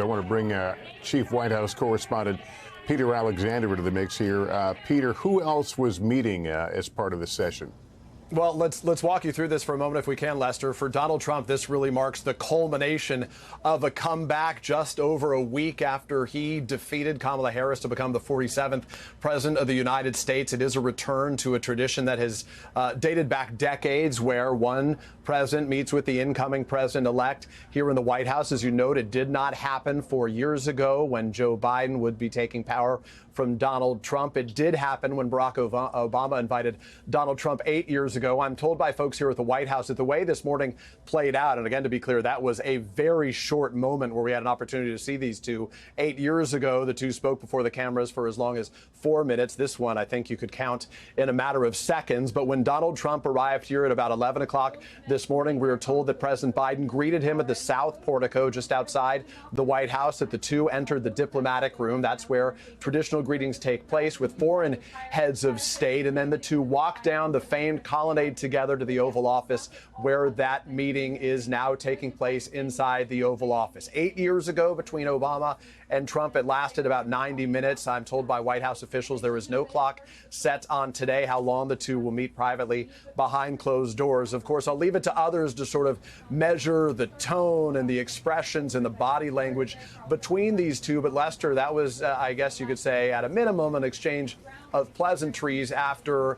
I want to bring Chief White House correspondent Peter Alexander into the mix here. Peter, who else was meeting as part of the session? Well, let's walk you through this for a moment if we can, Lester. For Donald Trump, this really marks the culmination of a comeback just over a week after he defeated Kamala Harris to become the 47th president of the United States. It is a return to a tradition that has dated back decades, where one president meets with the incoming president-elect here in the White House. As you noted, did not happen 4 years ago when Joe Biden would be taking power from Donald Trump. It did happen when Barack Obama invited Donald Trump 8 years ago. I'm told by folks here at the White House that the way this morning played out, and again, to be clear, that was a very short moment where we had an opportunity to see these two. 8 years ago, the two spoke before the cameras for as long as 4 minutes. This one, I think you could count in a matter of seconds. But when Donald Trump arrived here at about 11 o'clock this morning, we were told that President Biden greeted him at the South Portico just outside the White House, that the two entered the diplomatic room. That's where traditional greetings take place with foreign heads of state. And then the two walked down the famed colonnade together to the Oval Office, where that meeting is now taking place inside the Oval Office. 8 years ago, between Obama and Trump, it lasted about 90 minutes. I'm told by White House officials there is no clock set on today how long the two will meet privately behind closed doors. Of course, I'll leave it to others to sort of measure the tone and the expressions and the body language between these two. But Lester, that was, I guess you could say, at a minimum, an exchange of pleasantries after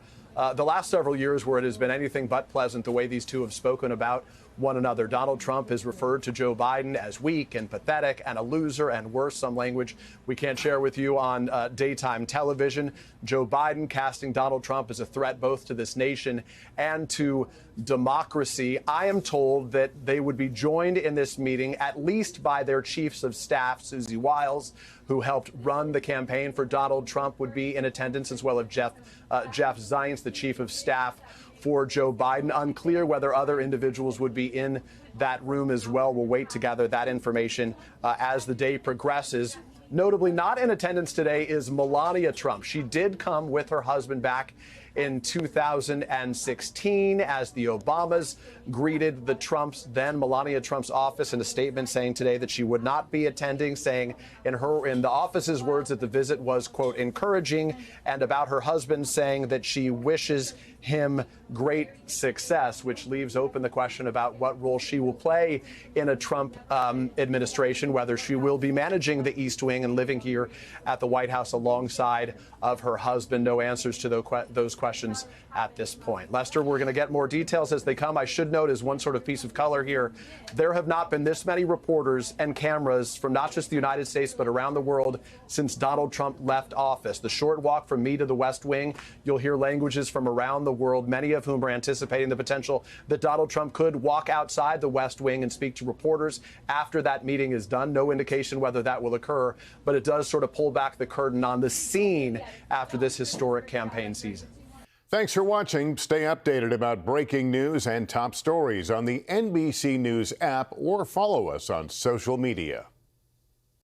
the last several years where it has been anything but pleasant the way these two have spoken about one another. Donald Trump has referred to Joe Biden as weak and pathetic and a loser and worse, some language we can't share with you on daytime television. Joe Biden casting Donald Trump as a threat both to this nation and to democracy. I am told that they would be joined in this meeting at least by their chiefs of staff. Susie Wiles, who helped run the campaign for Donald Trump, would be in attendance, as well as Jeff Zients, the chief of staff for Joe Biden. Unclear whether other individuals would be in that room as well. We'll wait to gather that information as the day progresses. Notably not in attendance today is Melania Trump. She did come with her husband back in 2016 as the Obamas greeted the Trumps, then Melania Trump's office, in a statement saying today that she would not be attending, saying in the office's words that the visit was, quote, encouraging, and about her husband saying that she wishes him great success, which leaves open the question about what role she will play in a Trump administration, whether she will be managing the East Wing and living here at the White House alongside of her husband. No answers to those questions at this point. Lester, we're going to get more details as they come. I should note, as one sort of piece of color here, there have not been this many reporters and cameras from not just the United States but around the world since Donald Trump left office. The short walk from me to the West Wing, you'll hear languages from around the world, many of whom are anticipating the potential that Donald Trump could walk outside the West Wing and speak to reporters after that meeting is done. No indication whether that will occur, but it does sort of pull back the curtain on the scene after this historic campaign season. Thanks for watching. Stay updated about breaking news and top stories on the NBC News app or follow us on social media.